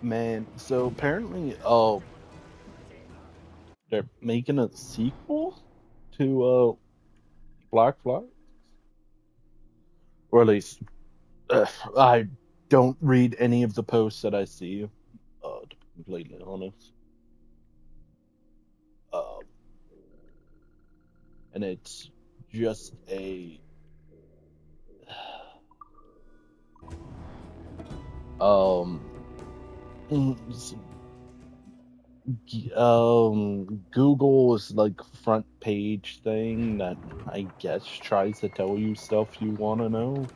Man, so apparently, they're making a sequel to Black Flag, or at least I don't read any of the posts that I see. To be completely honest, um, and it's just a um s- Google's like front page thing that I guess tries to tell you stuff you want to know.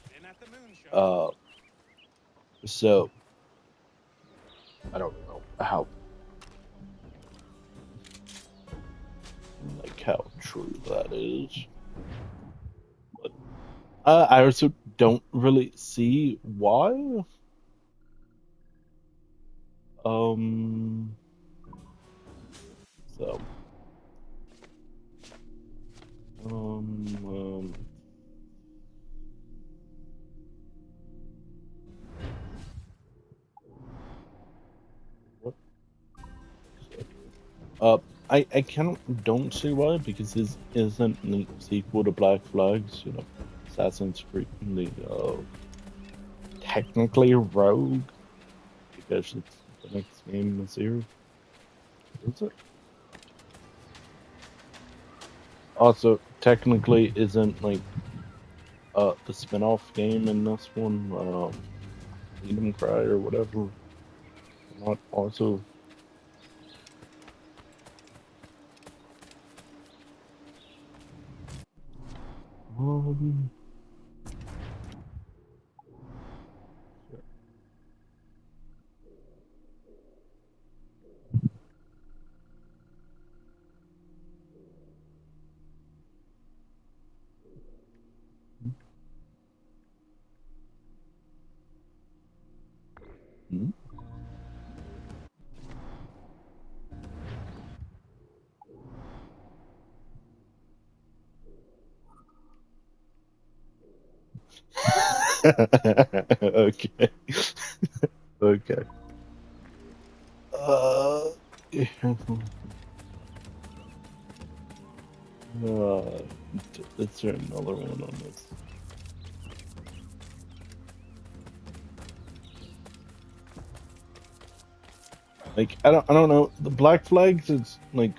Been at the moon show. Uh, so I don't know how true that is, but I also don't really see why. Um, so um, what? Uh, I kind of don't see why because this isn't the sequel to Black Flags. Assassin's Creed, technically Rogue because it's the next game in the series. Is it? Also, technically, isn't like the spin-off game in this one, Freedom Cry or whatever. Not also. Um, hmm? Okay. Okay. Yeah. Uh, is there another one on this? Like, I don't know. The Black Flags is like,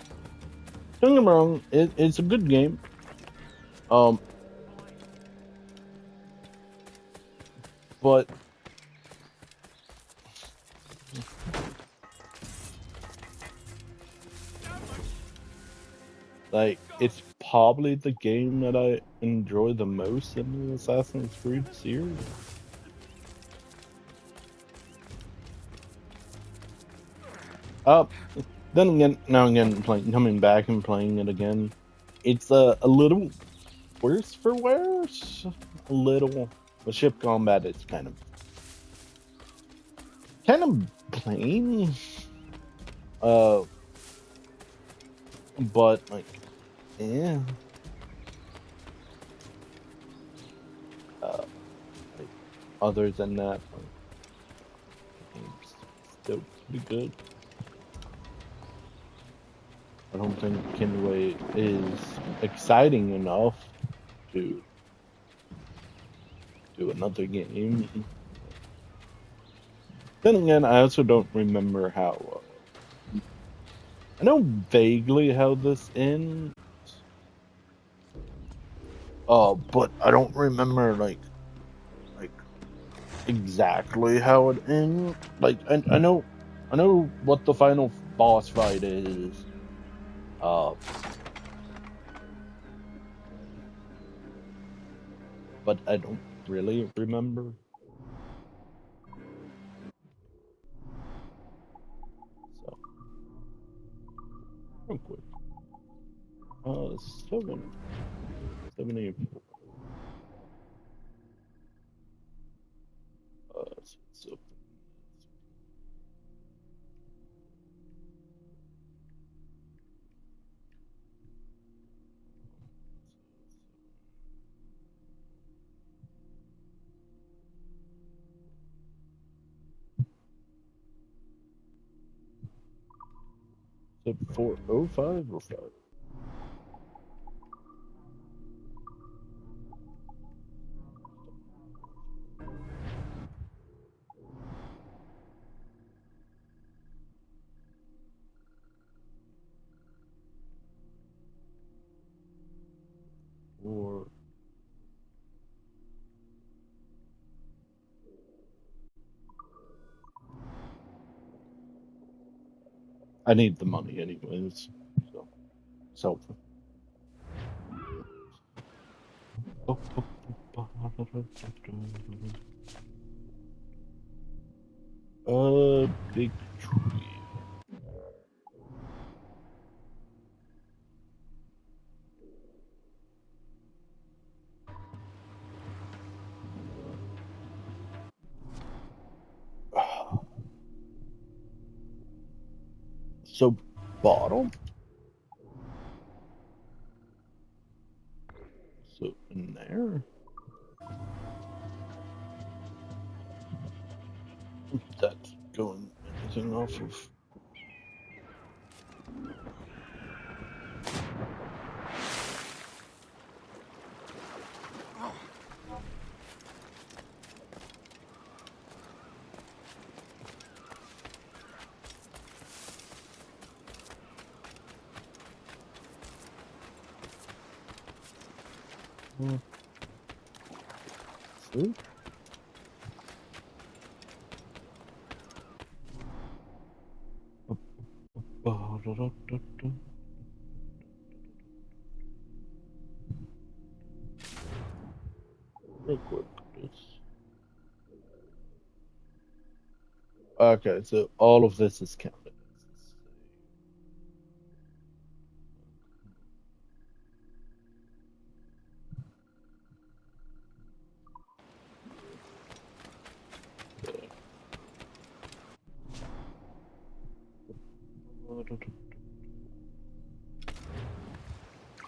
don't get me wrong, it's a good game. Um, but like, it's probably the game that I enjoy the most in the Assassin's Creed series. Uh, then again, now again, coming back and playing it again, it's a little worse for wear. A little. The ship combat is kind of plain. Uh, but like, yeah. Uh, like other than that, like, the game's still pretty good. I don't think Kinway is exciting enough to do another game. Then again, I also don't remember how. I know vaguely how this ends. But I don't remember like exactly how it ends. Like I know what the final boss fight is. Uh, but I don't really remember. So real quick. 774. So Is it 405 or 5? Or I need the money anyways, so it's helpful. Big tree. So, bottom. So, in there. That's going anything off of. See? Real quick, okay, so all of this is counted.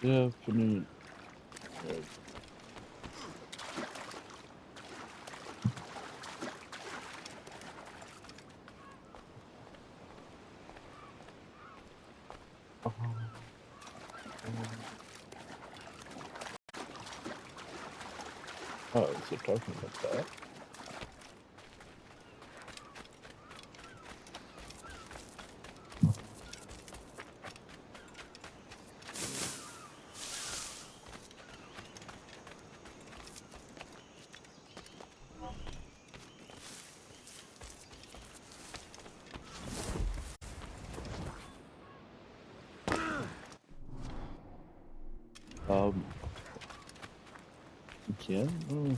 Definite. Oh, so talking about that. Again? Oh.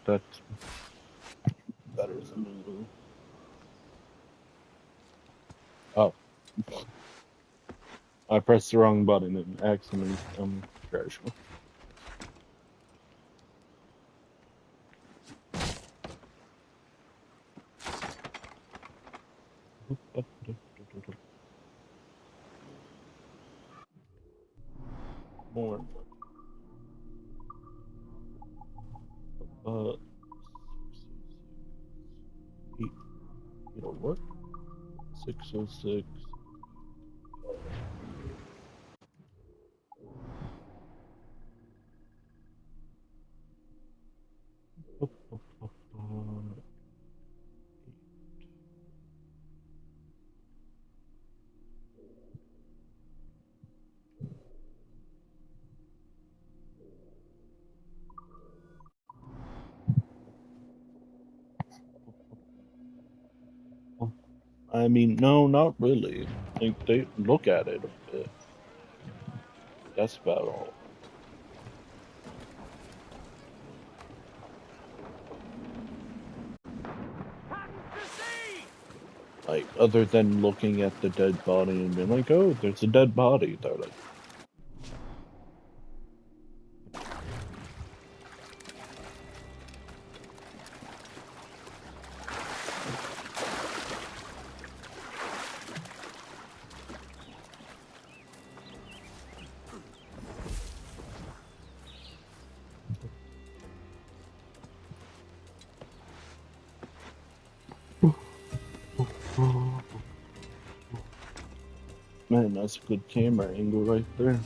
That's better than usual. Oh. I pressed the wrong button and accidentally crash. More. Uh, 8, what? 606. I mean, no, not really. I think they look at it a bit. That's about all. Like, other than looking at the dead body and being like, oh, there's a dead body. They're like, Man, that's a good camera angle right there.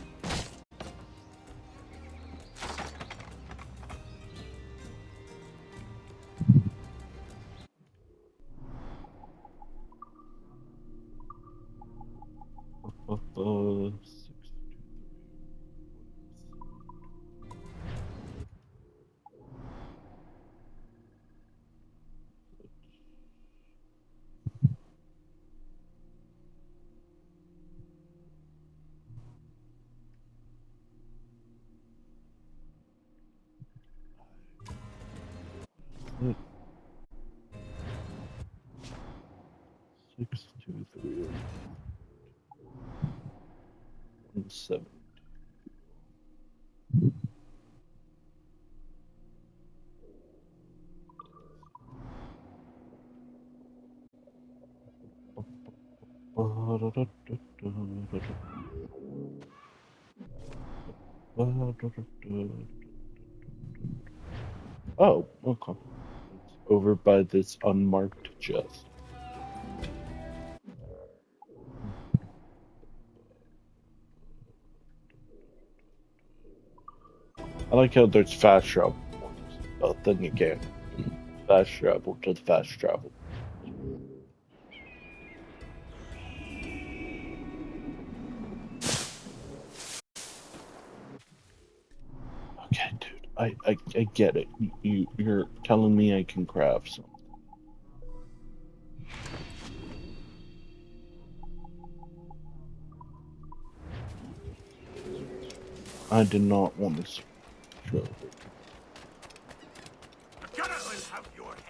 Six, two, three, 1, 7. Oh, okay. It's over by this unmarked chest. I like how there's fast travel, but then you can't fast travel to the fast travel. Okay, dude, I get it. You're telling me I can craft something. I did not want to show it. Gunner will have your head.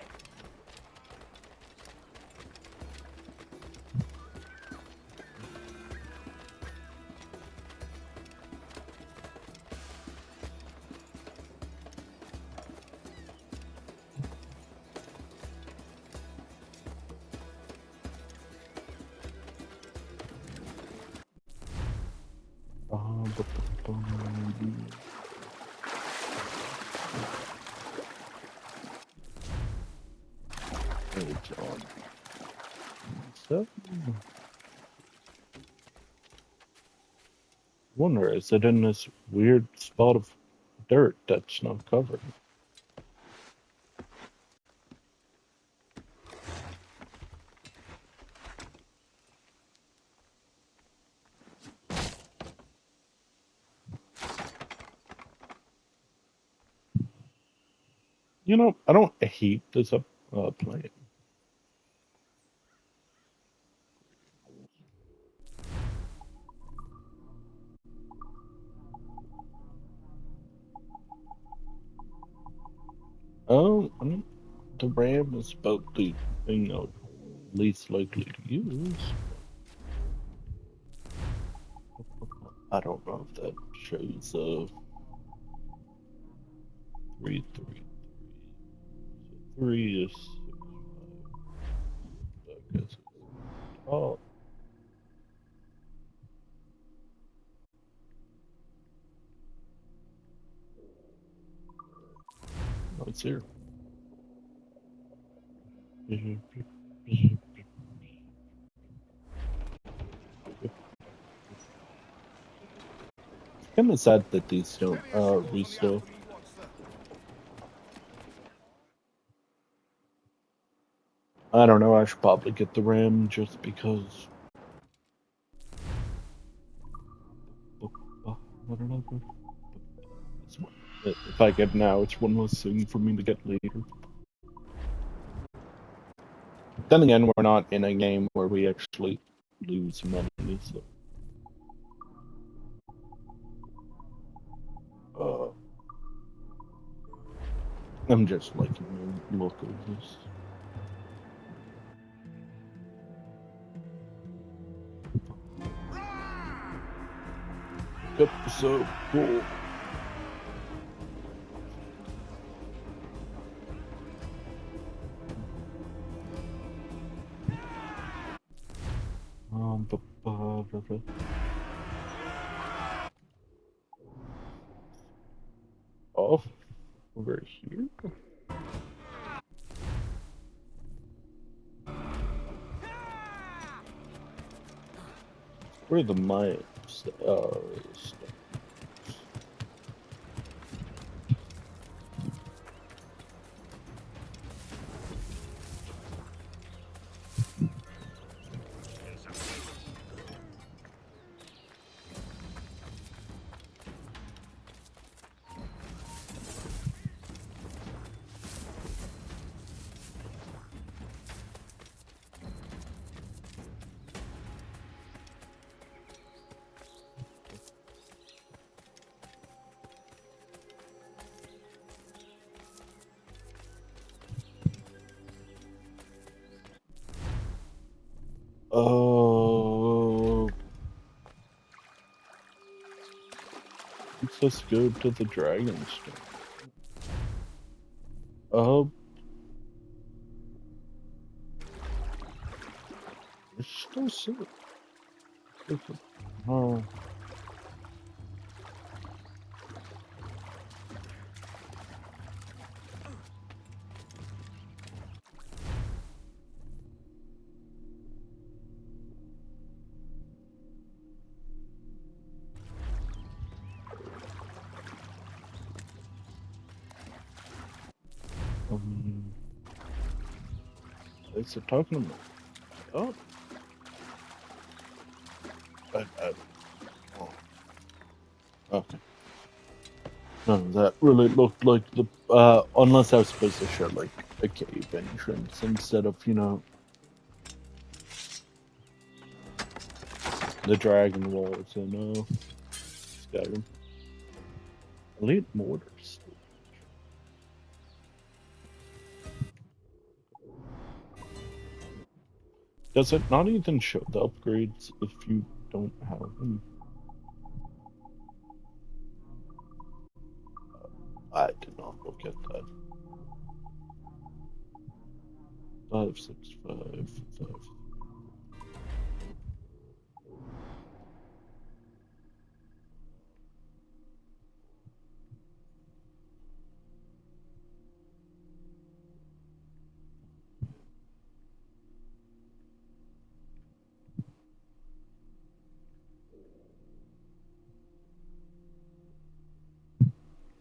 It's on. So, wonder, is it in this weird spot of dirt that's not covered? You know, I don't hate this plant. I mean, the RAM is about the thing I'm least likely to use. I don't know if that shows 3, 3, 3. So 3 is 6, 5. I guess it's top. Oh, it's here. Kind of sad that these don't restore. I don't know. I should probably get the RAM just because. I don't know. If I get now, it's one less thing for me to get later. Then again, we're not in a game where we actually lose money, so. I'm just liking the look of this. Episode 4. Oh, over here? Where are the Maya Oh, let's go to the Dragonstone. Oh, it's still sick. Oh. It's talking about. Oh. Oh. Okay. None of that really looked like the. Unless I was supposed to show like a cave entrance instead of, the dragon walls in Skyrim. Elite mortars. Does it not even show the upgrades if you don't have them? I did not look at that. 5, 6, 5, 5.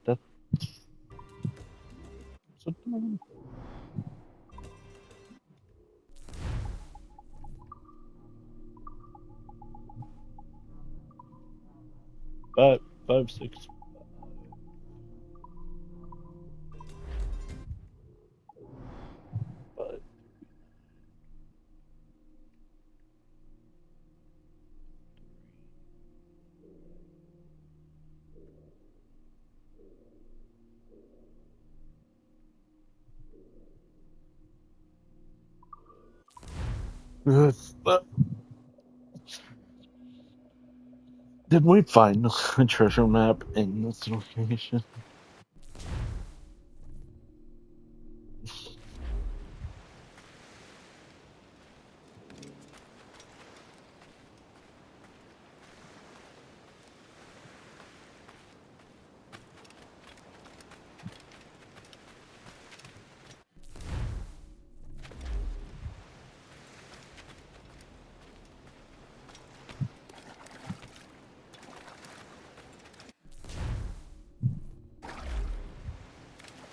That's something. 5, 5, 6. But yes, did we find a treasure map in this location?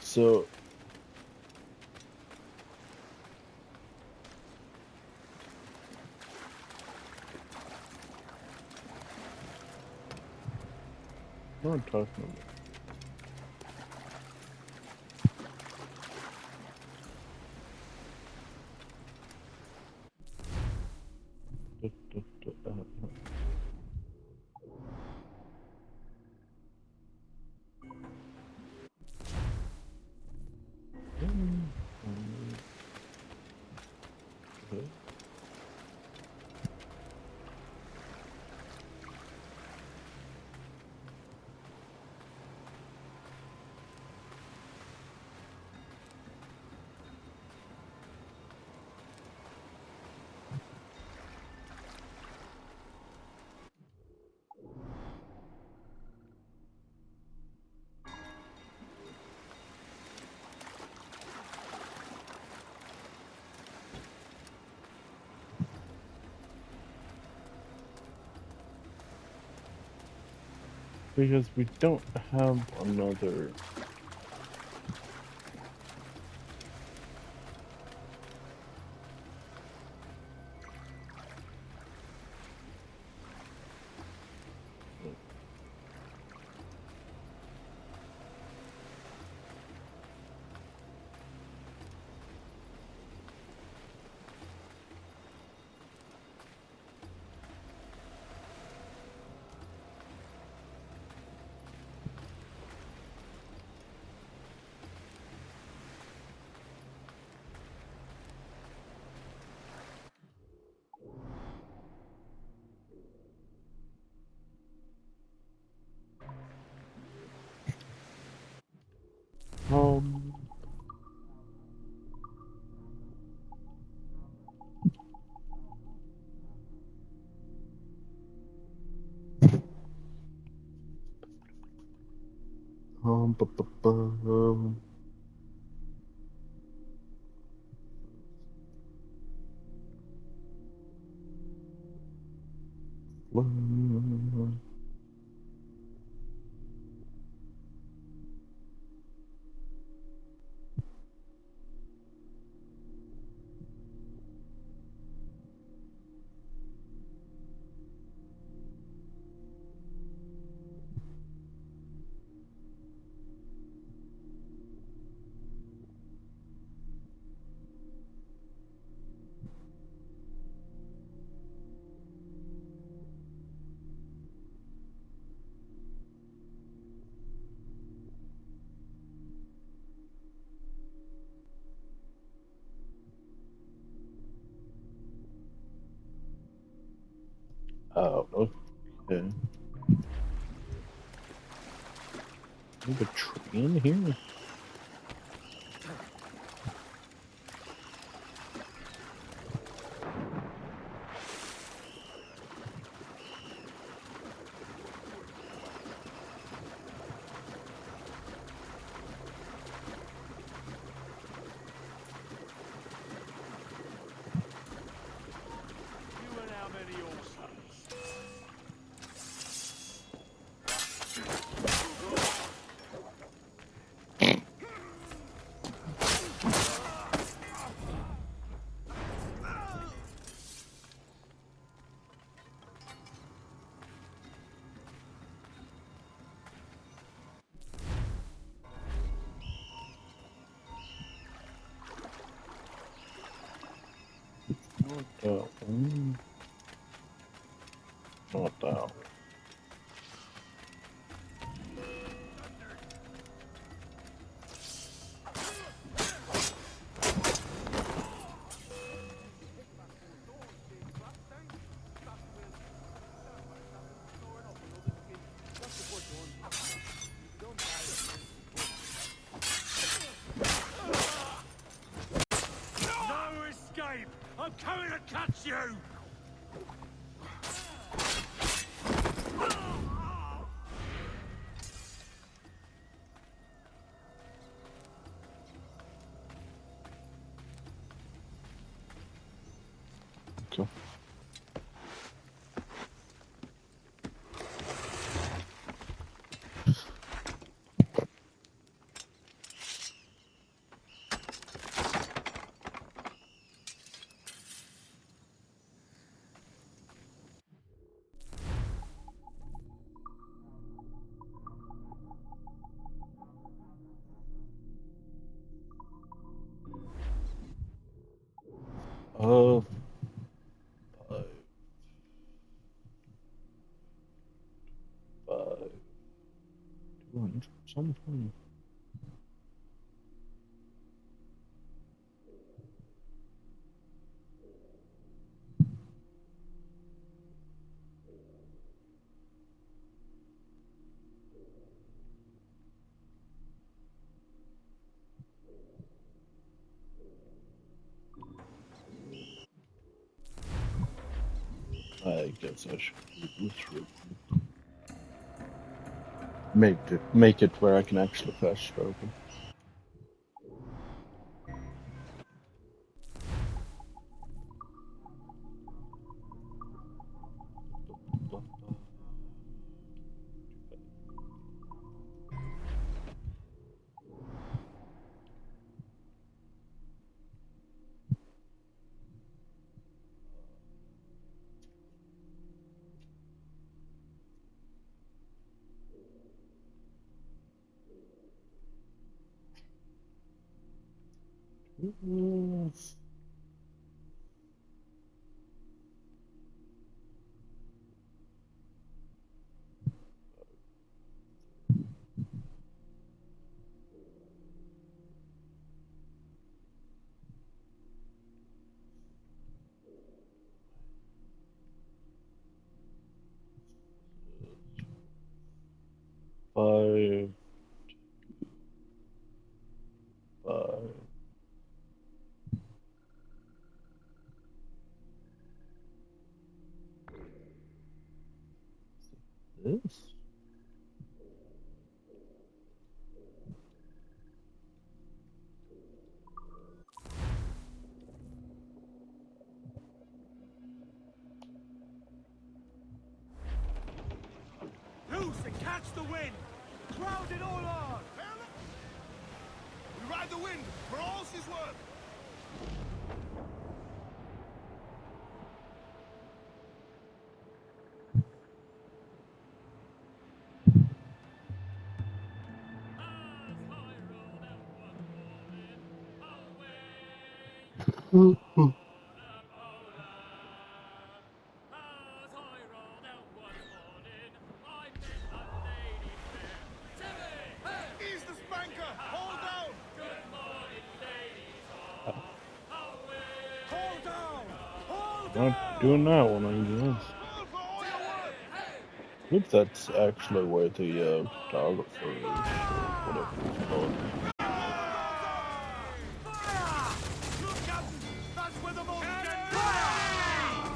So what am I talking about? Because we don't have another. Um. Bu- bu- bu- bu- Oh, okay. There's a tree in here. You and how many also? Not that one. Not that one. No escape! I'm coming to catch you! Okay. Uh, 200 something. I guess I should do this real quick. Make it where I can actually fast travel. Mm. Five, five. This. Loose and catch the wind! Crowd it all on! We ride the wind for all she's worth. Ease the spanker! Hold down! Hold down! Hold Not down! doing that one, I guess. Pull for all your worth! I think that's actually where the photographer is, or whatever it's called. Fire! Look, Captain! That's where the most Fire!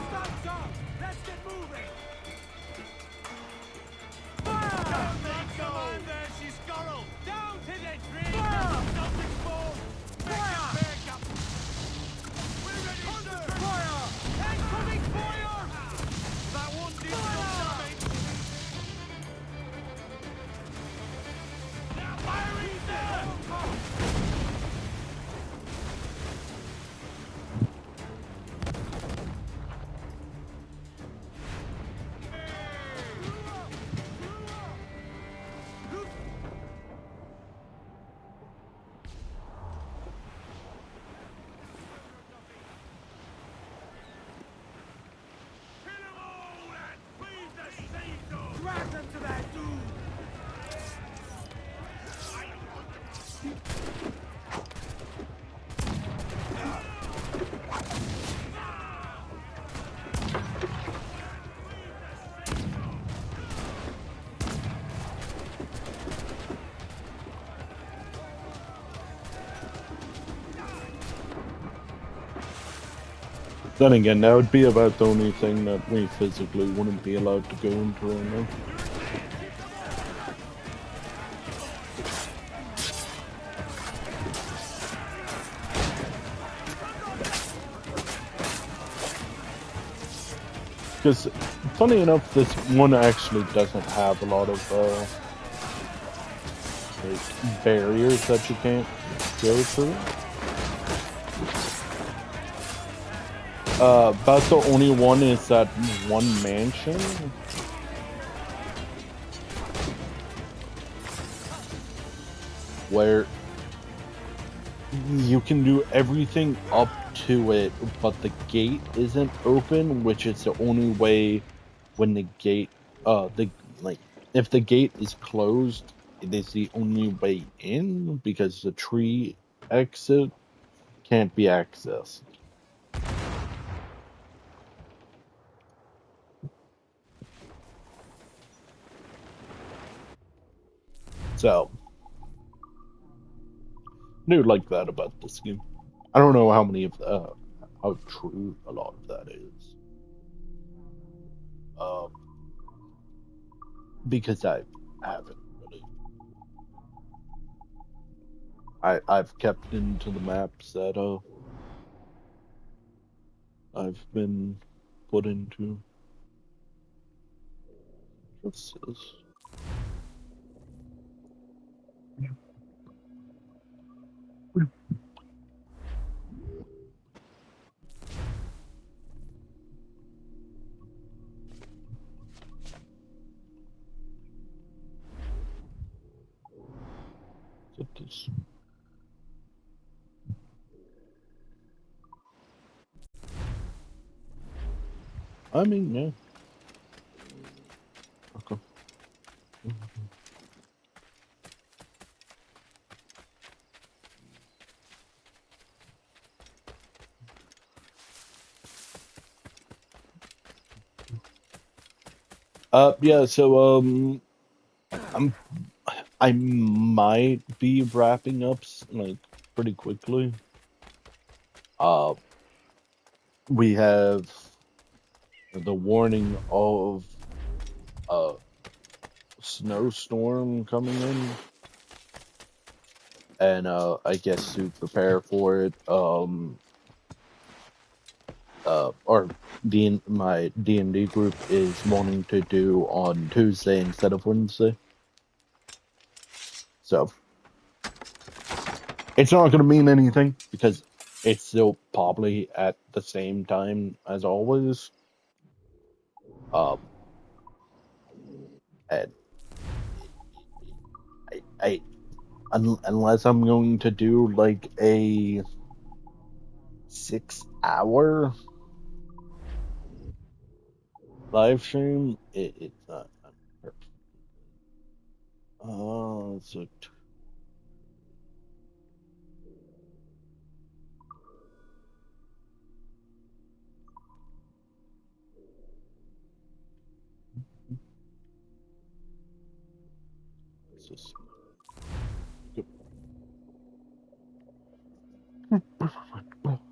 Stop, stop! Let's get moving! Fire! Down they go! There, she's scurrled! Down to the tree! Fire! Something's formed! Fire! Back up! We're ready, sir! Fire! Incoming fire! That one did some damage! Now firing, sir! Drag them to that doom! Then again, that would be about the only thing that we physically wouldn't be allowed to go into right now. Because, funny enough, this one actually doesn't have a lot of like barriers that you can't go through. About the only one is that one mansion. Where you can do everything up to it, but the gate isn't open, which is the only way when the gate, if the gate is closed, it is the only way in because the tree exit can't be accessed. So, I do like that about this game. I don't know how many of how true a lot of that is, um, because I haven't really. I've kept into the maps that I've been put into. What's this? What's this? I mean, yeah. Okay. Yeah, so, I'm, I might be wrapping up, like, pretty quickly. Uh, we have the warning of a snowstorm coming in, and, I guess to prepare for it, or my D&D group is wanting to do on Tuesday instead of Wednesday. So it's not going to mean anything because it's still probably at the same time as always. And unless I'm going to do like a 6-hour live stream, it's not. So it's just, I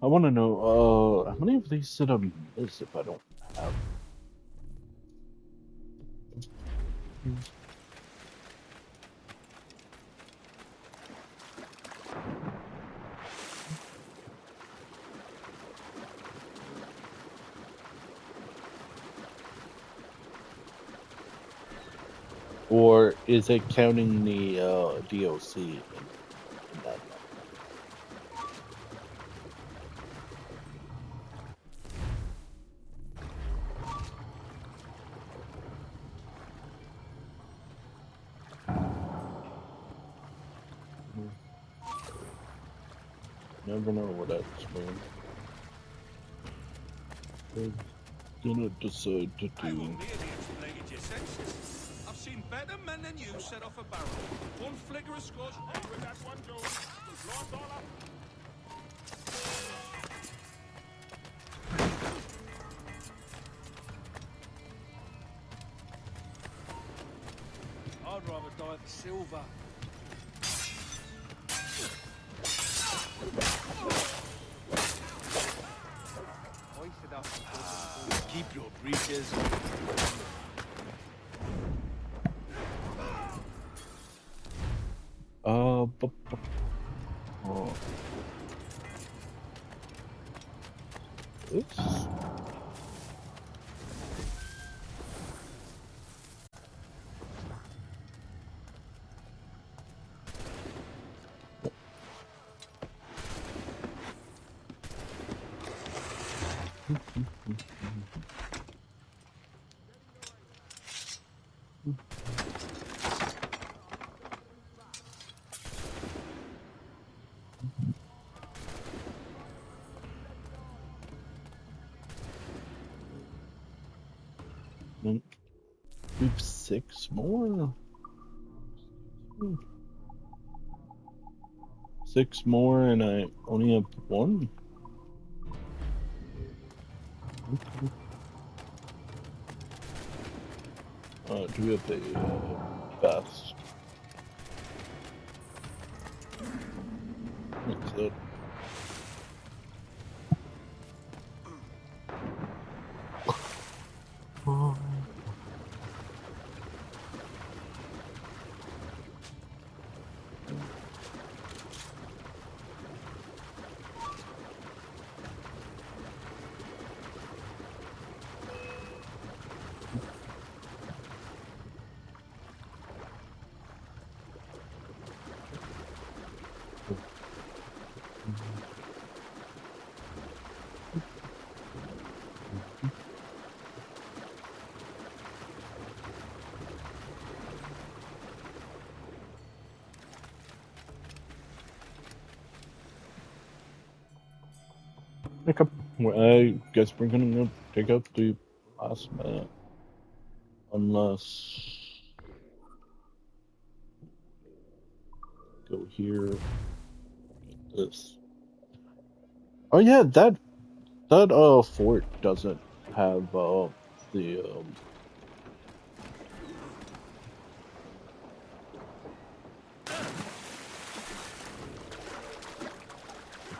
want to know how many of these did I miss if I don't have. Or is it counting the DOC in that number? Never know what that's man. They're gonna decide to I do. won't really explain your senses. I've seen better men than you set off a barrel. One flicker of scotch. On with that one, Joe. We've lost all up. I'd rather die for silver. Hoisted up. Keep your breeches. Oh. Oops. We've 6 more. 6 more, and I only have 1. Do we have a best? That's it. Okay. Well, I guess we're gonna take out the last minute. Unless go here. This. Oh yeah, that fort doesn't have the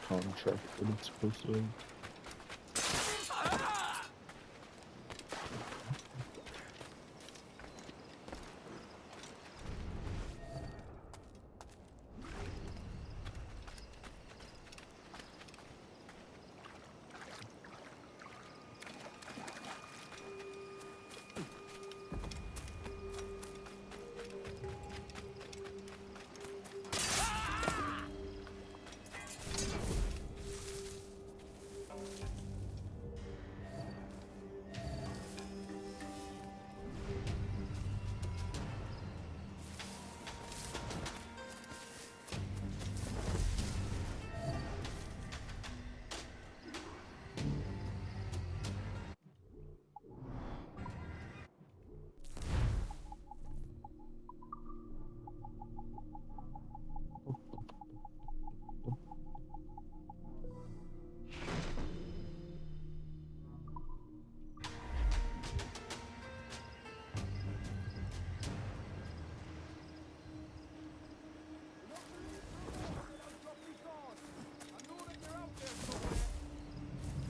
contract that it's supposed to have.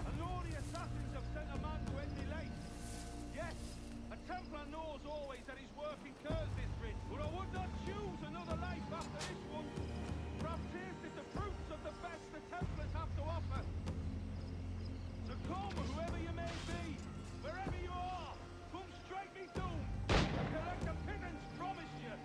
I know the assassins have sent a man to end the life. Yes, a Templar knows always that his work incurs this risk, but I would not choose another life after this one. For I've tasted the fruits of the best the Templars have to offer. So come, whoever you may be, wherever you are, come strike me doom, and collect the pittance promised you.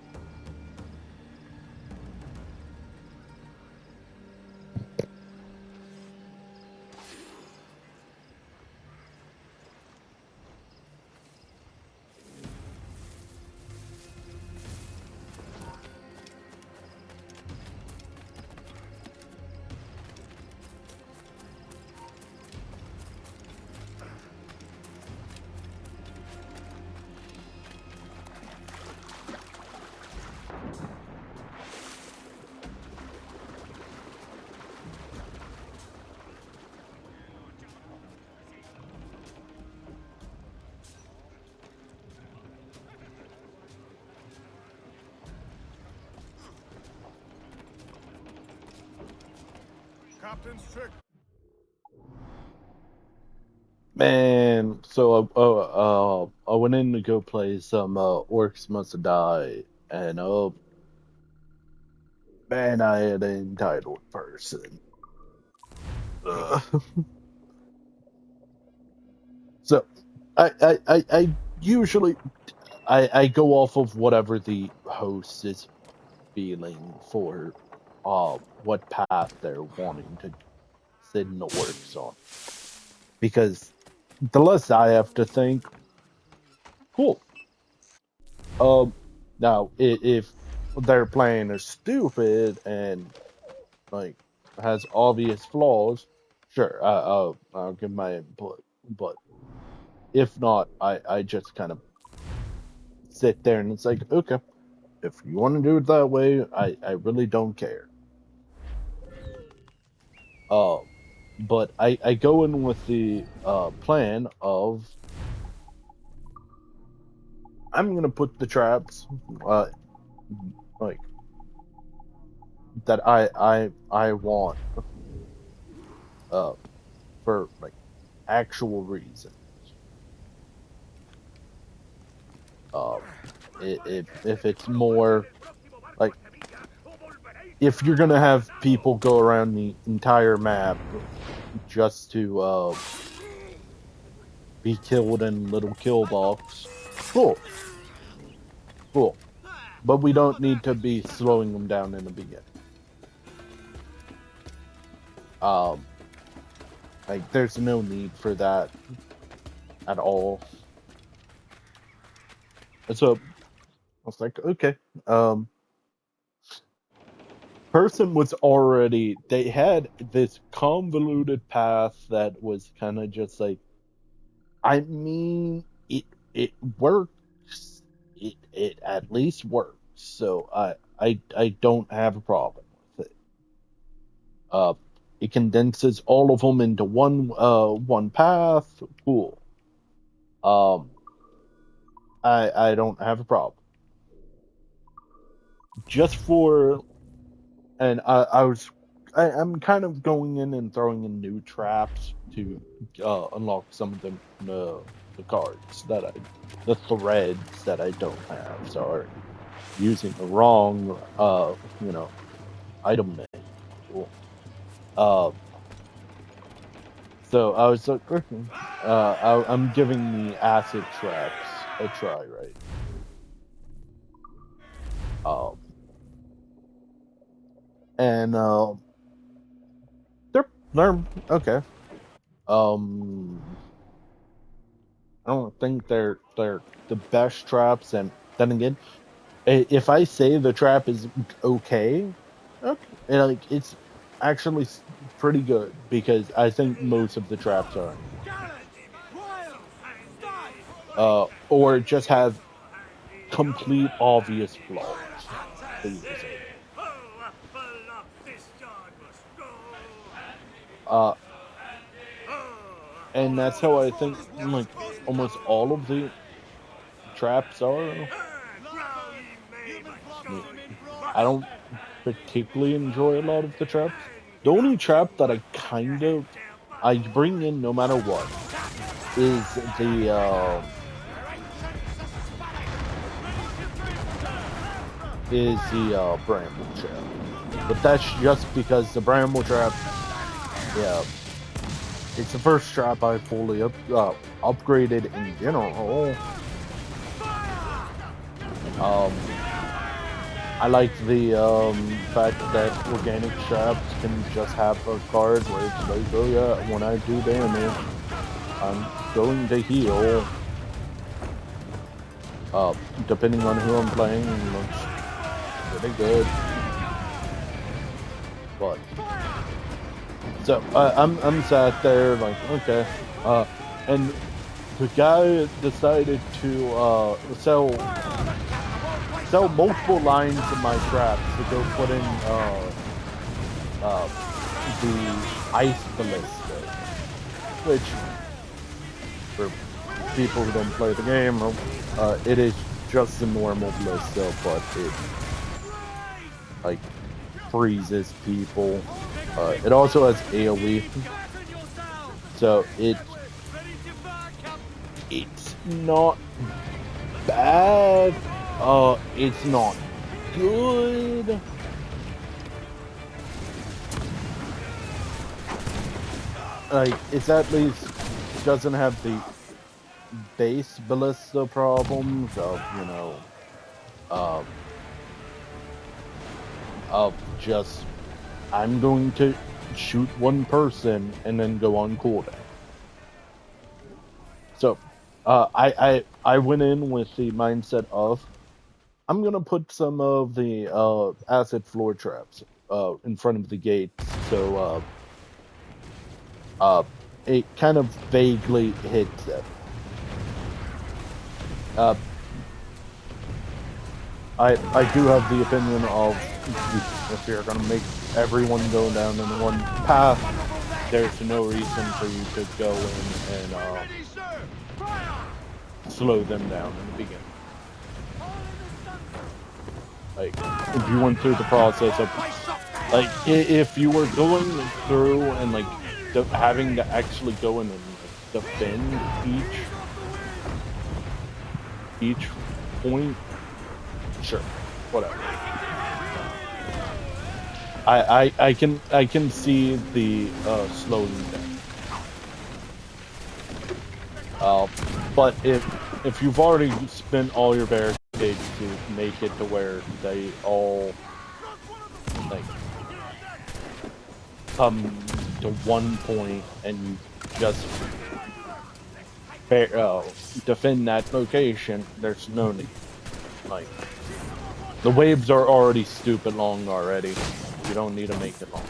Captain's trick. Man, so I went in to go play some Orcs Must Die, and man, I had an entitled person. So I usually I go off of whatever the host is feeling for what path they're wanting to send the orcs on. Because the less I have to think, cool. Now if their plan is stupid and like has obvious flaws, sure, I'll give my input. But if not, I just kind of sit there and it's like, okay, if you want to do it that way, I really don't care. But I go in with the plan of I'm gonna put the traps like that I want for like actual reasons. If it's more like if you're gonna have people go around the entire map just to be killed in little kill box, cool. But we don't need to be slowing them down in the beginning. Like there's no need for that at all. And so I was like, okay. Person was already, they had this convoluted path that was kind of just like, I mean, it works. It at least works. So I don't have a problem with it. Uh, it condenses all of them into one path. Cool. Um, I don't have a problem. Just for and I'm kind of going in and throwing in new traps to unlock some of the cards the threads that I don't have. Sorry, using the wrong item name. Cool. Uh, so I was like, I'm giving the acid traps a try, right? Um, and they're okay. Um, I don't think they're the best traps, and then again, if I say the trap is okay, like it's actually pretty good because I think most of the traps are, or just have complete obvious flaws. Uh, and that's how I think like almost all of the traps are. I don't particularly enjoy a lot of the traps. The only trap that I bring in no matter what is the bramble trap. But that's just because the bramble trap, yeah, it's the first trap I fully upgraded in general. I like the fact that organic traps can just have a card where it's like, oh yeah, when I do damage, I'm going to heal. Depending on who I'm playing, it looks pretty good. But so I'm sat there like, okay, and the guy decided to sell multiple lines of my traps to go put in the ice ballista, which for people who don't play the game, it is just a normal ballista, but it like freezes people. It also has AoE, so it's not bad. It's not good. Like, it's at least doesn't have the base ballista problems of, of just, I'm going to shoot one person and then go on cooldown. So, I went in with the mindset of, I'm gonna put some of the acid floor traps in front of the gate, so it kind of vaguely hits them. I do have the opinion of if you're gonna make everyone go down in one path, there's no reason for you to go in and slow them down in the beginning. Like, if you went through the process of, like, if you were going through and, like, having to actually go in and defend each point, sure, whatever. I can see the slowing down. But if you've already spent all your barricades to make it to where they all like come to one point and you just defend that location, there's no need. Like, the waves are already stupid long already. You don't need to make it long.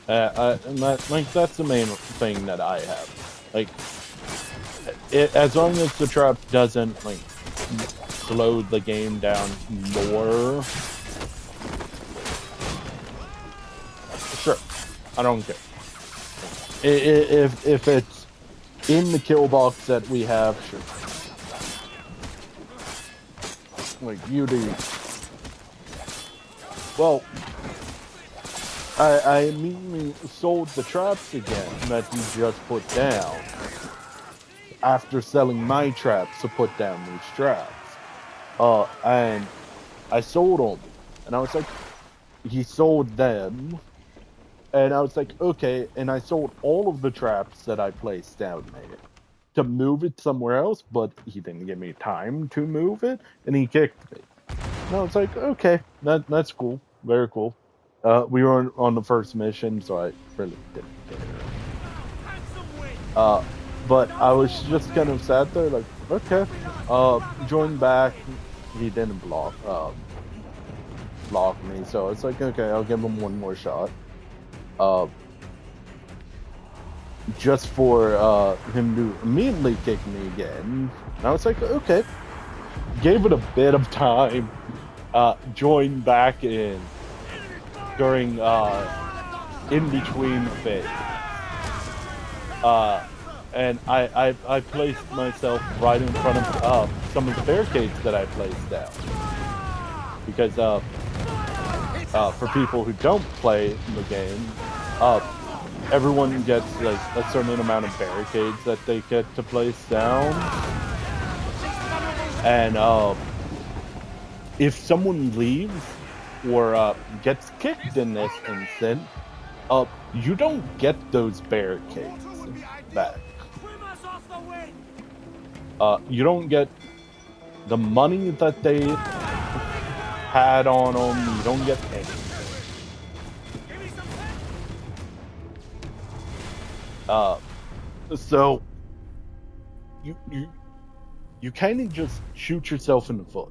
And that's the main thing that I have. Like, as long as the trap doesn't like slow the game down more, sure, I don't care. If it's in the kill box that we have, sure. Like you do. Well, I immediately sold the traps again that you just put down after selling my traps to put down these traps. And I sold them, and I was like, he sold them, and I was like, okay, and I sold all of the traps that I placed down there to move it somewhere else, but he didn't give me time to move it, and he kicked me. And I was like, okay, that's cool, very cool. We were on the first mission, so I really didn't care. Handsome win. But I was just kind of sat there like, okay, join back. He didn't block me, so it's like, okay, I'll give him one more shot. Just for him to immediately kick me again. And I was like, okay. Gave it a bit of time. Joined back in during in between phase. And I placed myself right in front of some of the barricades that I placed down. Because for people who don't play the game, everyone gets like a certain amount of barricades that they get to place down. And if someone leaves or gets kicked in this instant, you don't get those barricades back. Swim us off the wind. You don't get the money that they had on them. You don't get anything. Give me some So you kind of just shoot yourself in the foot.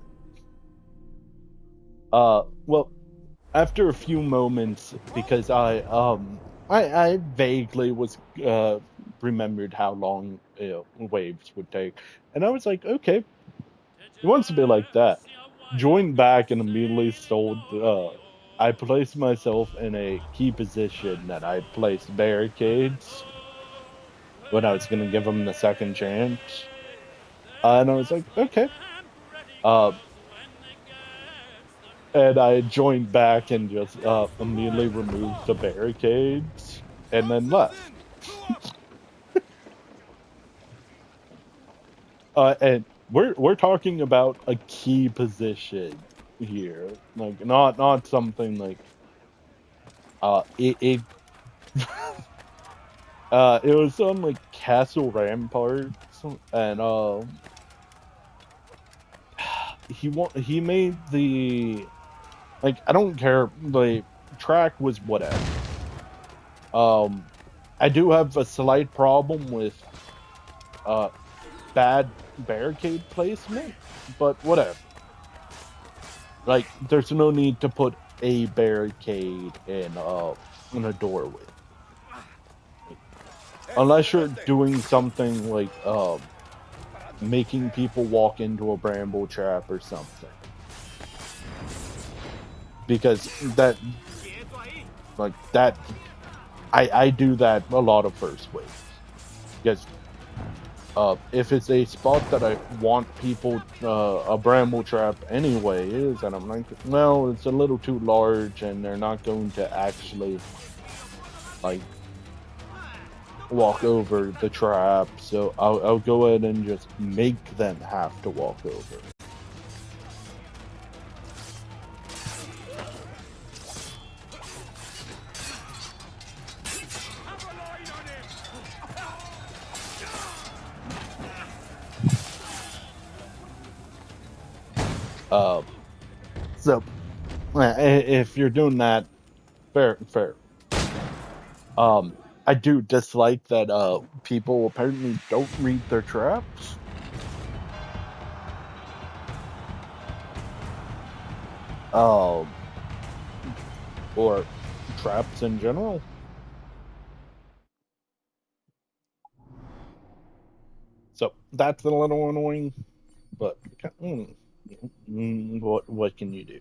Well, after a few moments, because I vaguely was remembered how long waves would take, and I was like, okay, it wants to be like that. Joined back and immediately sold. I placed myself in a key position that I placed barricades when I was gonna give them the second chance, and I was like, okay. And I joined back and just immediately removed the barricades and then left. And we're talking about a key position here, like not something like it it was on like Castle Ramparts, and he made the, like, I don't care, the track was whatever. I do have a slight problem with bad barricade placement, but whatever. Like, there's no need to put a barricade in a doorway. Unless you're doing something like making people walk into a bramble trap or something. Because that, like, that, I do that a lot of first waves. Because if it's a spot that I want people, a bramble trap anyways, and I'm like, well, it's a little too large and they're not going to actually, like, walk over the trap, so I'll go ahead and just make them have to walk over. So if you're doing that, fair. I do dislike that people apparently don't read their traps. Or traps in general. So that's a little annoying, but what can you do?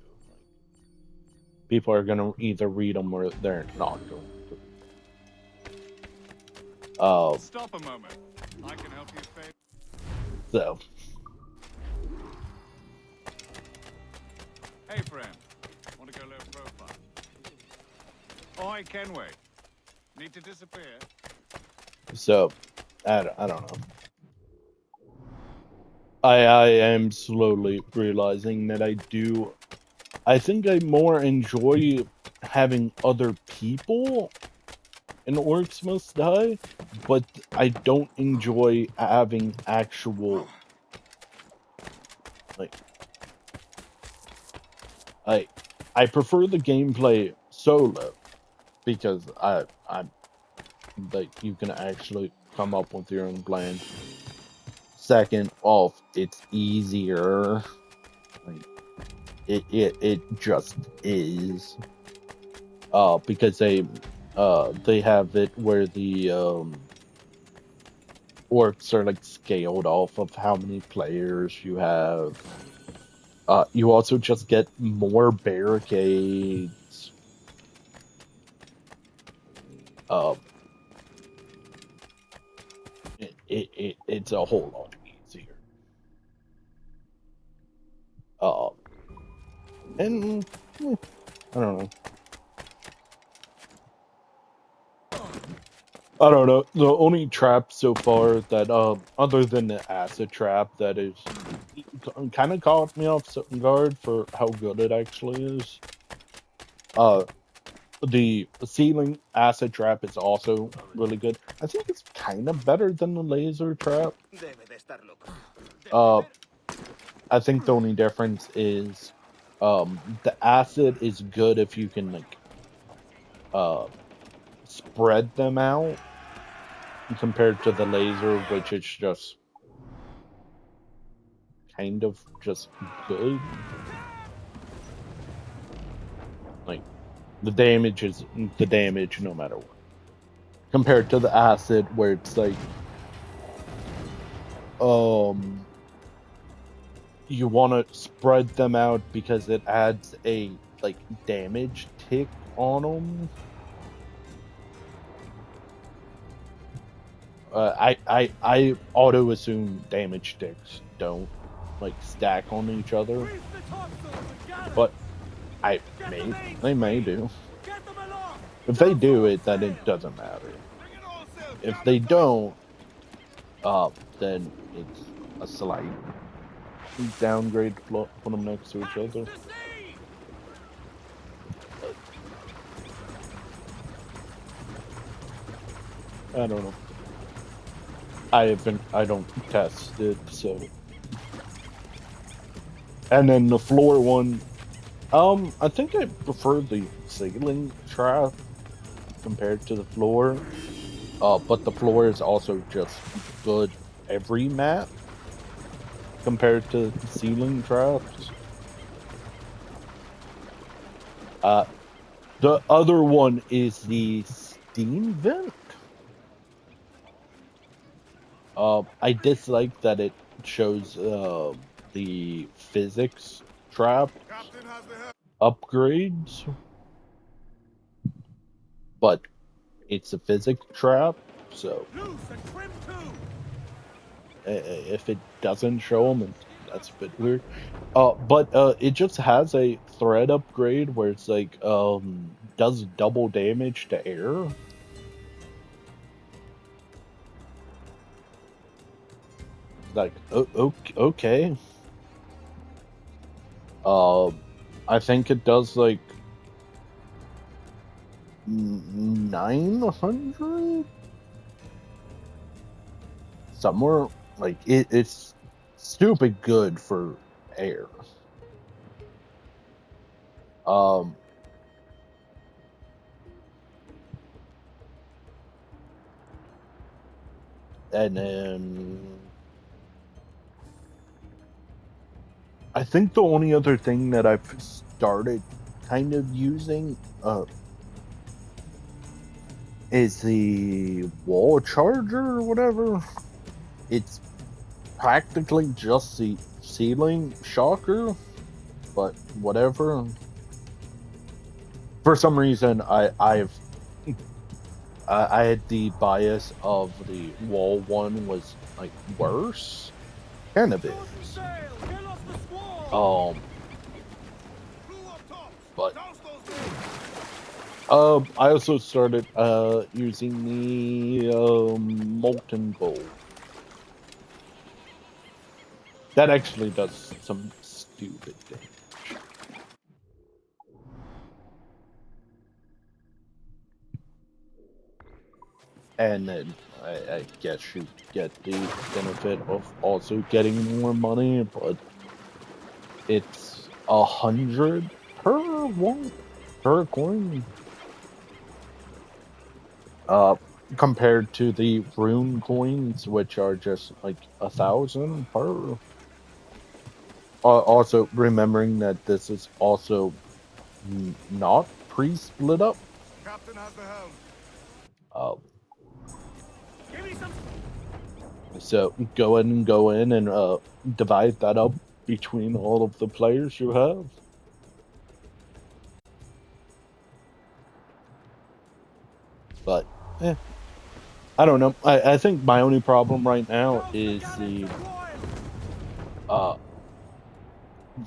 People are gonna either read them or they're not going to. Stop a moment. I can help you fade. So Hey, friend. Want to go low profile? Oi, Kenway. Need to disappear? I don't know. I am slowly realizing that I think I more enjoy having other people in Orcs Must Die, but I don't enjoy having actual, like, I prefer the gameplay solo, because I'm like, you can actually come up with your own plan. Second off, it's easier. Like, it just is. Because they have it where the orcs are like scaled off of how many players you have. You also just get more barricades. It's a whole lot easier. And I don't know. I don't know. The only trap so far that, other than the acid trap, that is kind of caught me off guard for how good it actually is. The ceiling acid trap is also really good. I think it's kind of better than the laser trap. I think the only difference is, the acid is good if you can, like, spread them out, compared to the laser, which is just kind of just good. Like, the damage is the damage no matter what. Compared to the acid, where it's like, you want to spread them out because it adds a, like, damage tick on them. I auto assume damage ticks don't, like, stack on each other, but they may do. If they do it, then it doesn't matter. If they don't, then it's a slight downgrade to put them next to each other. I don't know. I don't test it, so. And then the floor one, I think I prefer the ceiling trap compared to the floor. But the floor is also just good every map compared to the ceiling traps. The other one is the steam vent. I dislike that it shows the physics trap upgrades, but it's a physics trap, so if it doesn't show them, that's a bit weird. But it just has a thread upgrade where it's like, does double damage to air. Like, okay. I think it does like 900 somewhere. Like, it's stupid good for air. And then I think the only other thing that I've started kind of using is the wall charger or whatever. It's practically just the ceiling shocker, but whatever. For some reason, I had the bias of the wall one was like worse, kind of is. But I also started using the molten gold. That actually does some stupid things. And then I guess you get the benefit of also getting more money, but it's 100 per one per coin. Compared to the rune coins, which are just like 1,000 per. Also remembering that this is also not pre-split up. Captain has the helm. So go in and divide that up between all of the players you have. But I don't know. I think my only problem right now is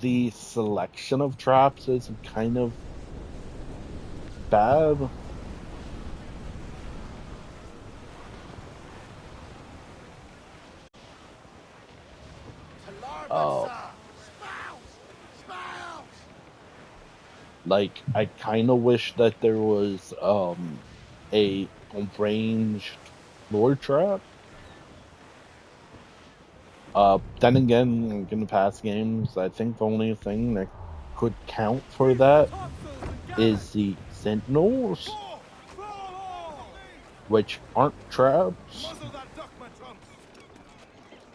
the selection of traps is kind of bad. Like, I kind of wish that there was a ranged lure trap. Then again, in the past games, I think the only thing that could count for that is the sentinels, which aren't traps.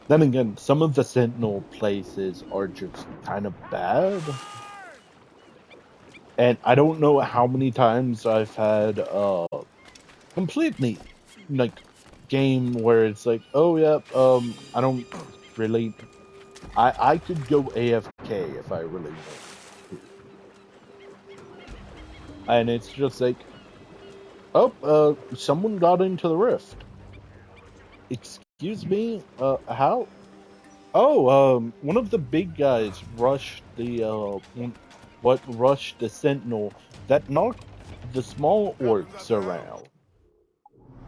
Then again, some of the sentinel places are just kind of bad. And I don't know how many times I've had completely like game where it's like, oh yeah, I don't really, I could go AFK if I really want to. And it's just like, oh, someone got into the rift. Excuse me, how? Oh, one of the big guys rushed the rushed the sentinel that knocked the small orcs around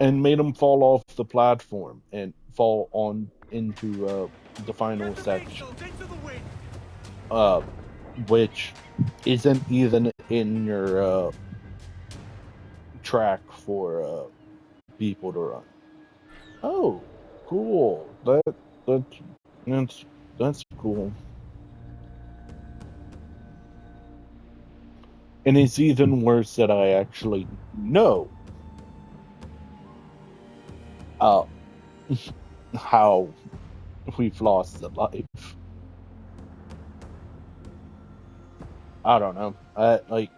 and made them fall off the platform and fall on into the final section, which isn't even in your track for people to run. Oh, cool. That's cool. And it's even worse that I actually know how we've lost the life. I don't know. Like,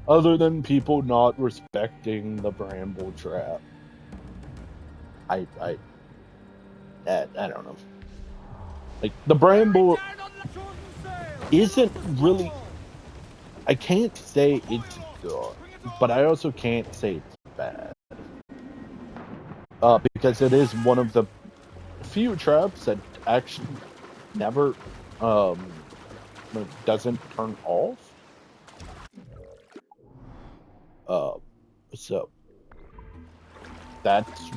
other than people not respecting the bramble trap, I don't know. Like, the bramble isn't really. I can't say it's good, but I also can't say it's bad. Because it is one of the few traps that actually never doesn't turn off. So that's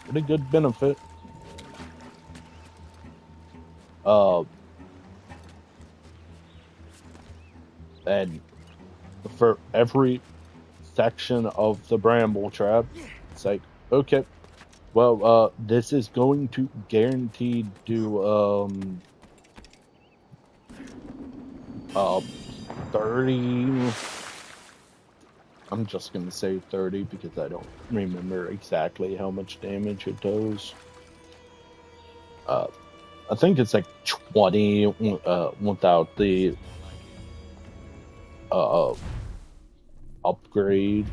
pretty good benefit. And for every section of the bramble trap, it's like, okay, well, this is going to guaranteed do 30. I'm just gonna say 30 because I don't remember exactly how much damage it does. I think it's like 20 without the upgrades.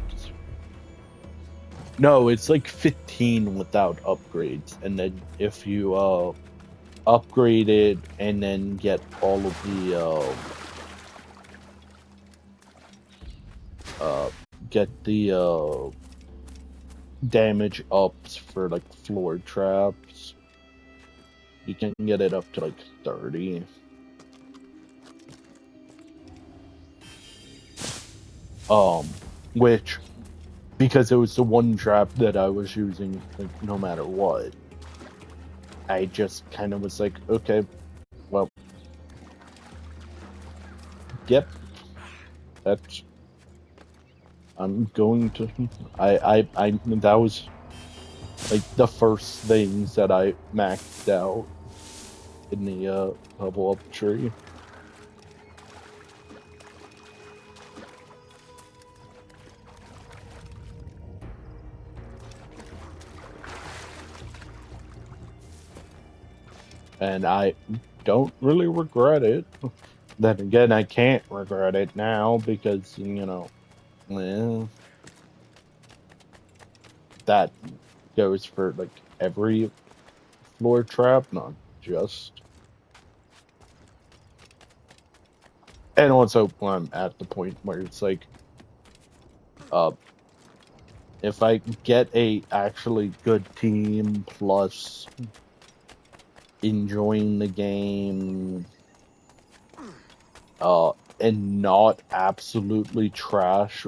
No, it's like 15 without upgrades, and then if you upgrade it and then get all of the damage ups for like floor traps. You can get it up to like 30. Which, because it was the one trap that I was using, like, no matter what, I just kind of was like, okay, well, yep, that's, I'm going to, that was, like, the first things that I maxed out in the, level up tree. And I don't really regret it. Then again, I can't regret it now because, you know, well, that goes for like every floor trap, not just. And also, I'm at the point where it's like, if I get a actually good team plus enjoying the game, and not absolutely trash,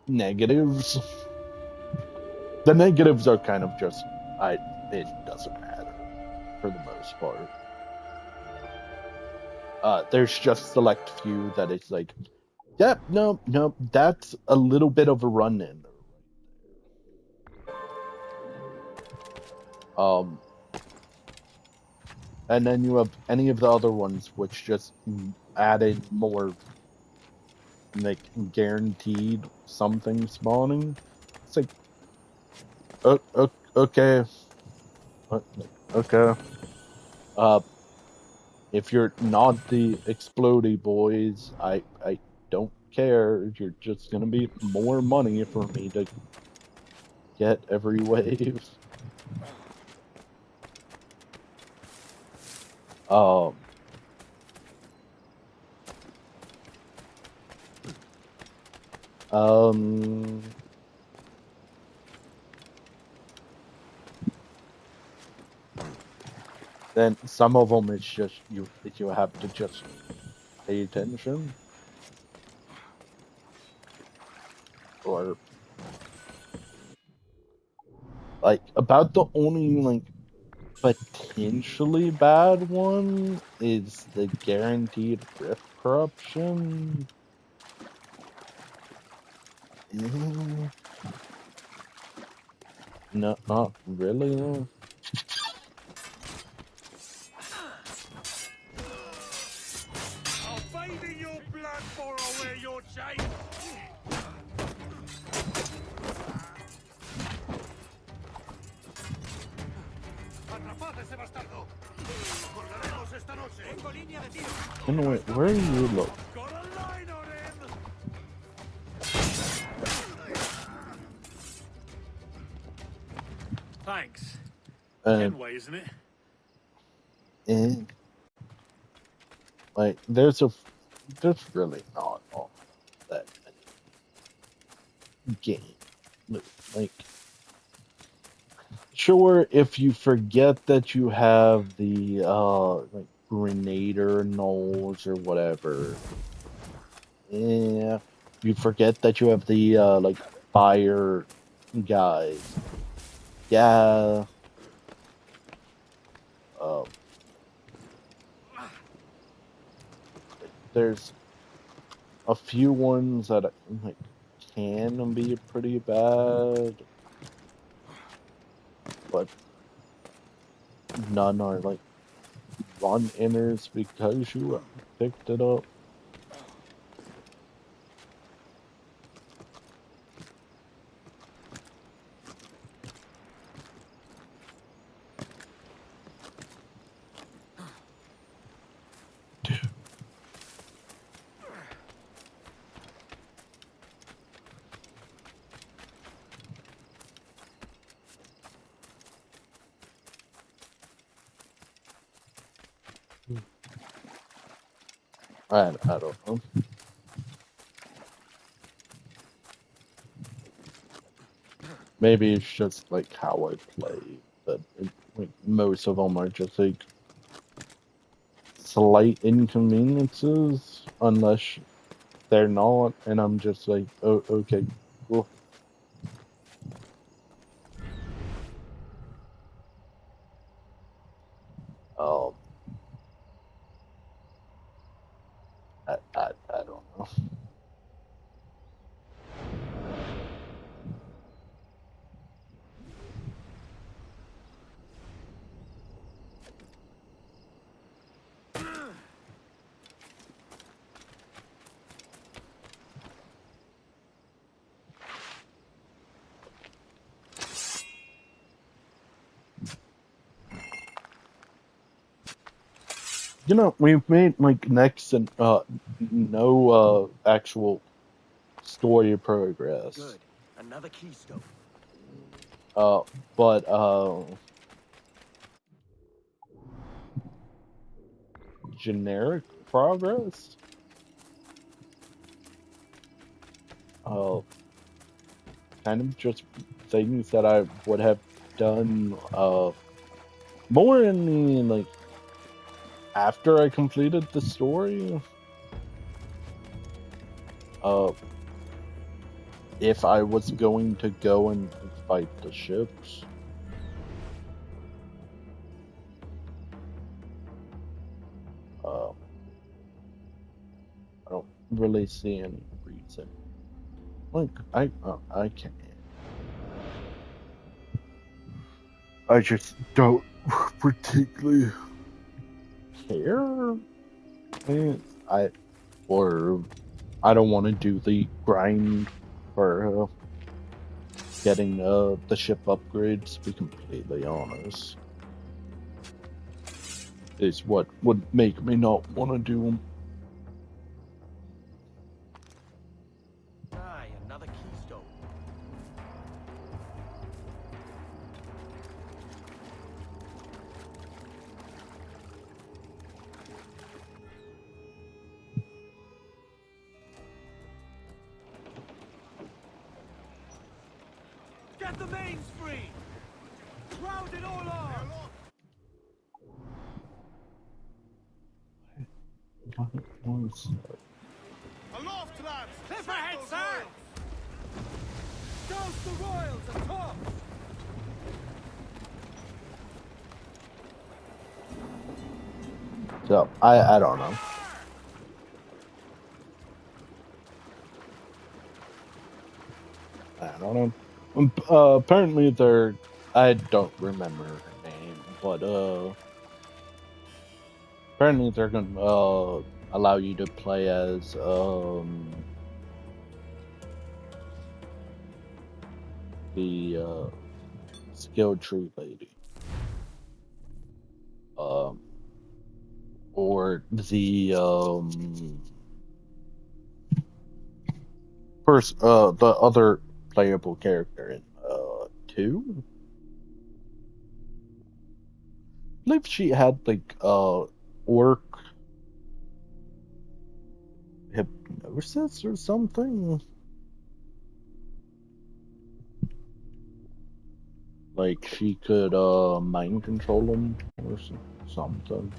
negatives. The negatives are kind of just, it doesn't matter for the most part. There's just select few that it's like, yep, no, that's a little bit of a run in. And then you have any of the other ones which just added more, like, guaranteed something spawning. It's like, okay, okay. If you're not the explodey boys, I don't care. You're just gonna be more money for me to get every wave. Then some of them it's just you have to just pay attention, or like about the only like potentially bad one is the guaranteed rift corruption. No, not really. No. I'll bathe in your blood before I wear your chain. Atrapad ese bastardo. Colgaremos esta noche. Tengo línea de tiro. Anyway, where are you look? Got a line on him. Thanks. Kenway, isn't it? And like, there's really not all that many game. Like, sure, if you forget that you have the like Grenader Knolls or whatever, yeah, you forget that you have the like fire guys, yeah. There's a few ones that like can be pretty bad, but none are like run inners because you picked it up. I don't know. Maybe it's just like how I play. That like, most of them are just like slight inconveniences, unless they're not, and I'm just like, oh, okay, cool. Um, I don't know. You know, we've made like next and no actual story progress. Good. Another keystone. Uh, but generic progress. Kind of just things that I would have done more in the like after I completed the story. If I was going to go and fight the ships. I don't really see any reason. Like I can't. I just don't particularly care. Or I don't want to do the grind for getting the ship upgrades. To be completely honest, is what would make me not want to do them. Aye, another keystone. Get the mains free! Crowd it all on! Aloft, lads! Cliff ahead, sir! Douse the royals atop! So I don't know. I don't know. Apparently they're. I don't remember her name, but apparently they're gonna allow you to play as the skill tree lady, or the the other playable character in 2. I believe she had like orc hypnosis or something. Like she could mind control him or something.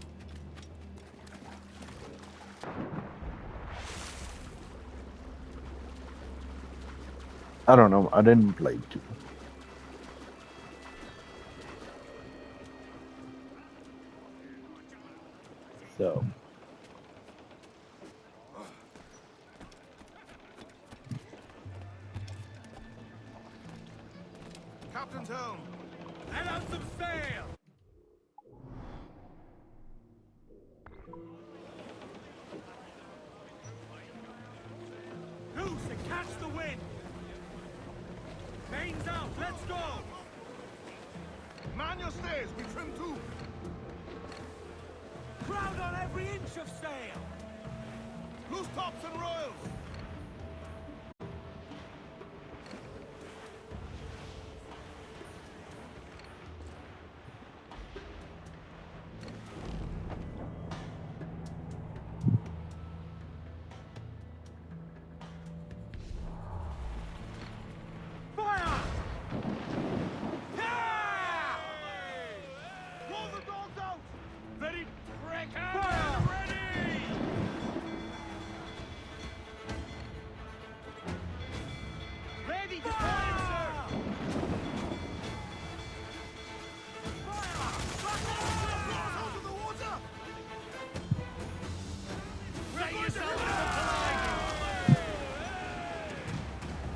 I don't know. I didn't play 2. So Captain's home! Let out some sail! Loose and catch the wind! Mains out, let's go! Man your stays, we trim too! Crowd on every inch of sail! Loose tops and royals!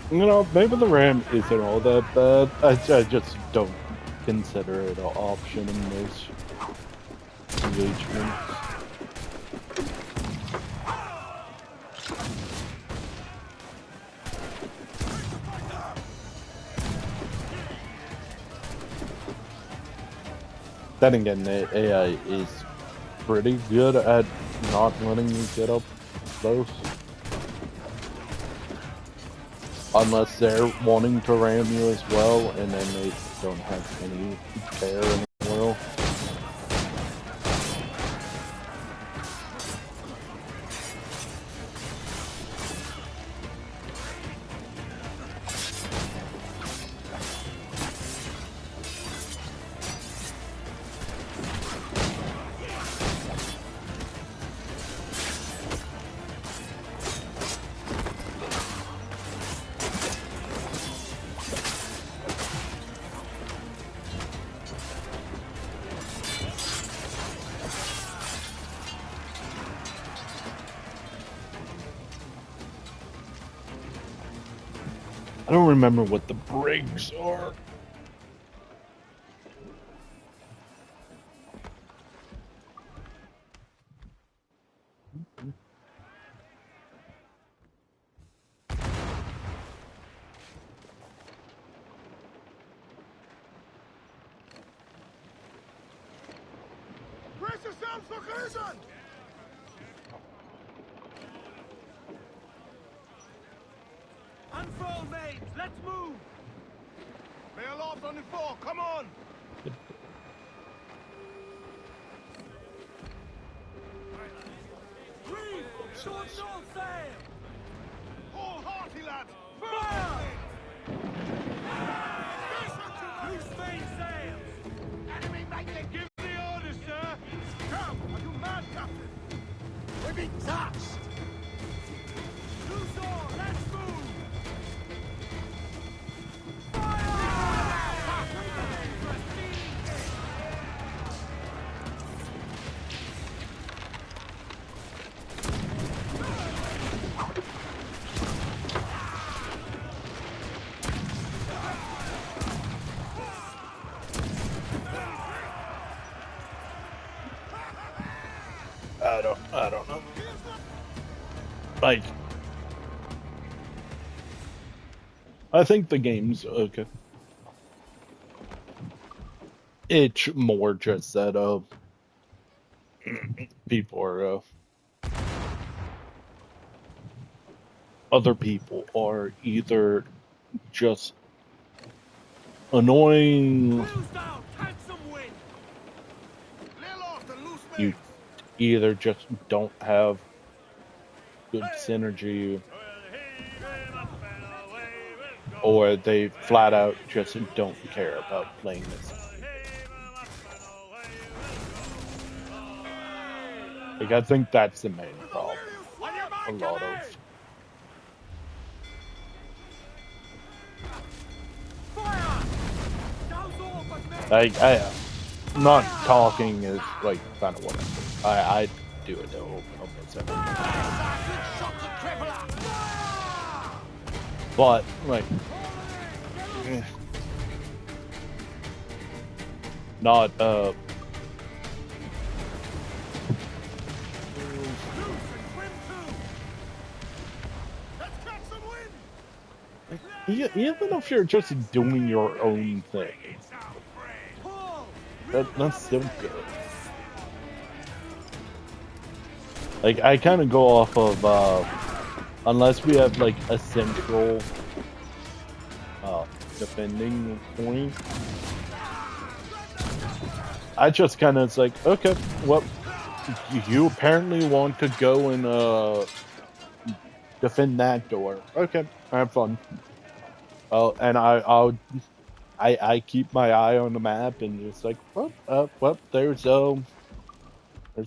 You know, maybe the RAM isn't all that bad. I just don't consider it an option in most engagements. Then again, the AI is pretty good at not letting you get up close. Unless they're wanting to ram you as well, and then they don't have any care in the world. I don't remember what the brigs are. Brace yourselves for collision! Unfurl mains, let's move! They are lost on the floor, come on! Reed, short north sail! All hearty, lads! Fire! Loose mainsails! Enemy making! Give the orders, sir! Come! Are you mad, Captain? We're being touched! Loose oar! Let's move! I don't know. Like, I think the game's okay. It's more just that people are other people are either just annoying. Cruise down! Catch some wind! Lay off the loose You mains! either just don't have good synergy, or they flat out just don't care about playing this. Like, I think that's the main problem. A lot of. I'm not talking is like kind of what I do it almost every day. But like, not even if you're just doing your own thing, that's still good. Like, I kind of go off of unless we have like a central defending point, I just kind of, it's like, okay, well, you apparently want to go and defend that door. Okay, have fun. Oh, and I keep my eye on the map and just like, well, there's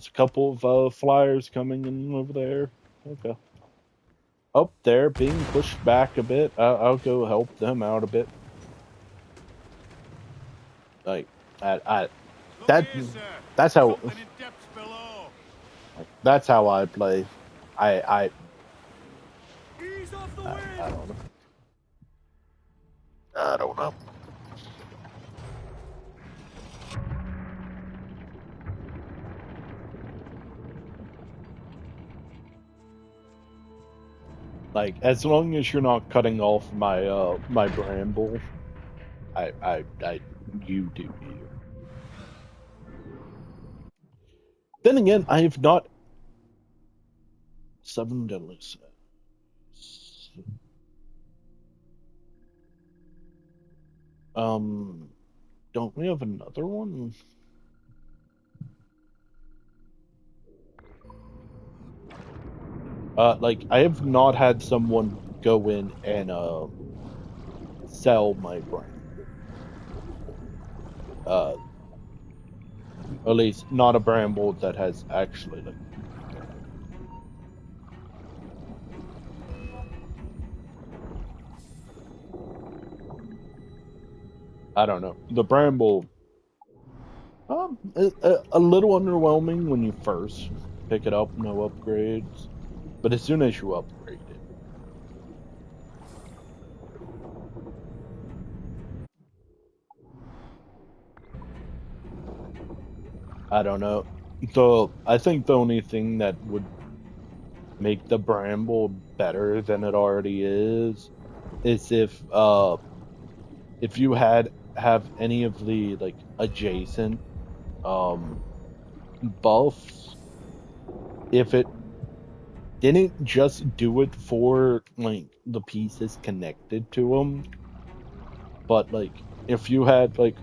a couple of flyers coming in over there. Okay. Oh, they're being pushed back a bit. I'll go help them out a bit. Like, that's how I play. I don't know. Well. Like, as long as you're not cutting off my my bramble, you do you. Then again, I have not 7 deadly sins. Don't we have another one? Like, I have not had someone go in and sell my brand. At least not a bramble that has actually like. I don't know. The bramble, a little underwhelming when you first pick it up. No upgrades, but as soon as you upgrade it, I don't know. So I think the only thing that would make the bramble better than it already is if you have any of the like adjacent buffs, if it didn't just do it for like the pieces connected to them, but like if you had like,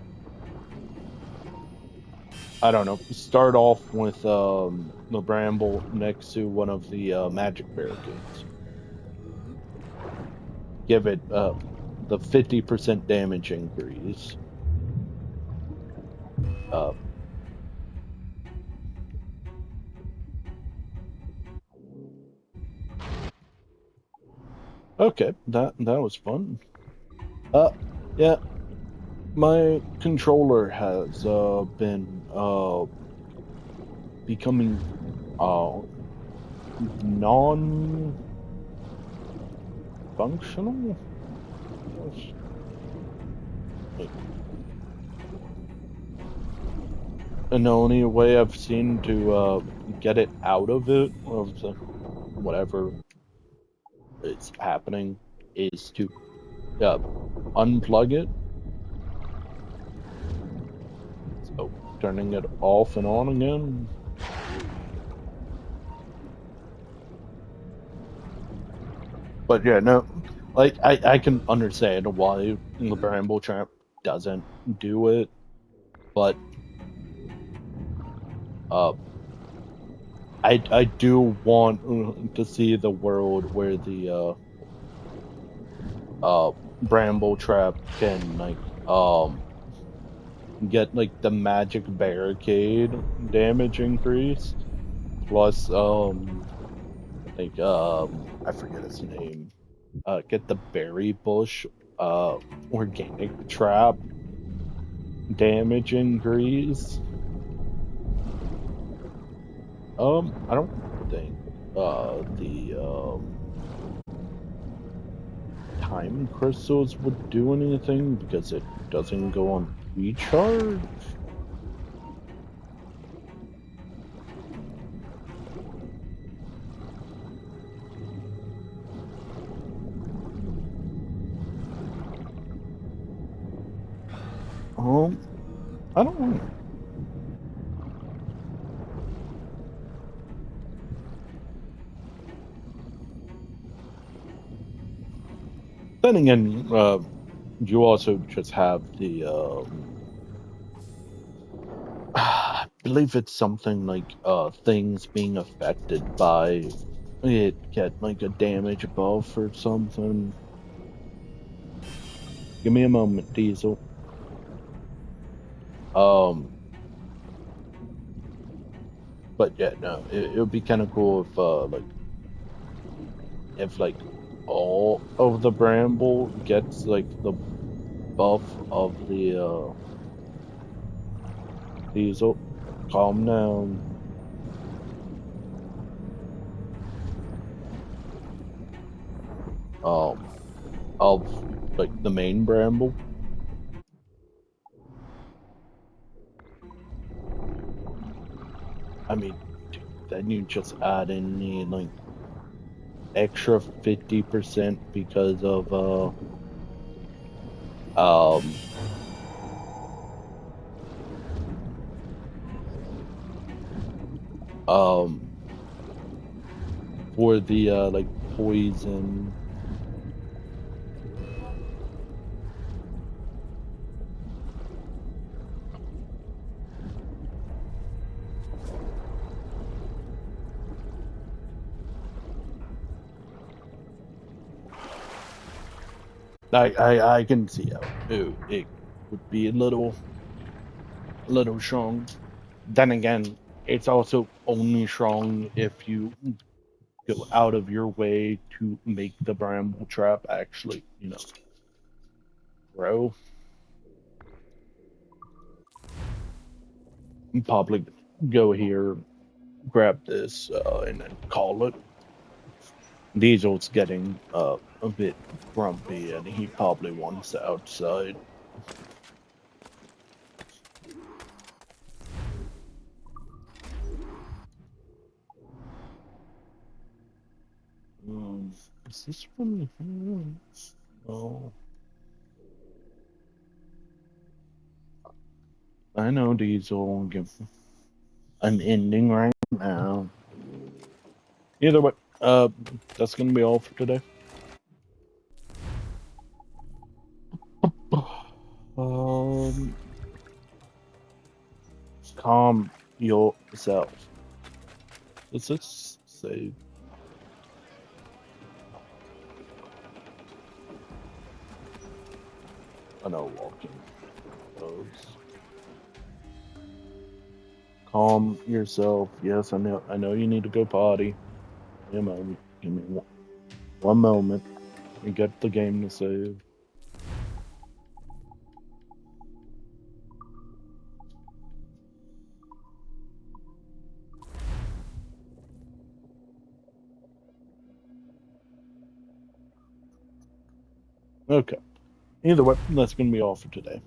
I don't know, start off with the bramble next to one of the magic barricades, give it the 50% damage increase. Okay, that was fun. Yeah, my controller has been becoming non-functional. And the only way I've seen to get it out of it, of the whatever it's happening, is to unplug it. So turning it off and on again. But yeah, no, like I can understand why the Bramble Trap doesn't do it, but I do want to see the world where the Bramble Trap can like get like the magic barricade damage increase, plus like I forget his name. Get the berry bush organic trap damage increase. I don't think the time crystals would do anything because it doesn't go on recharge. I don't know. Then again, you also just have the I believe it's something like things being affected by it get like a damage buff or something. Give me a moment, Diesel. But yeah, no, it would be kind of cool if like all of the Bramble gets like the buff of the Diesel. Calm down. Of like the main Bramble. I mean, then you just add in the like extra 50% because of um um for the like poison. I can see how it would be a little strong. Then again, it's also only strong if you go out of your way to make the bramble trap actually, grow. You probably go here, grab this, and then call it. Diesel's getting a bit grumpy, and he probably wants outside. Is this from here? Oh, I know Diesel won't give an ending right now. Either way, that's gonna be all for today. Um, calm yourself. Does this say? I know walking goes. Calm yourself. Yes, I know. I know you need to go potty. Give me a moment. Give me one moment. We get the game to save. Okay. Either way, that's gonna be all for today.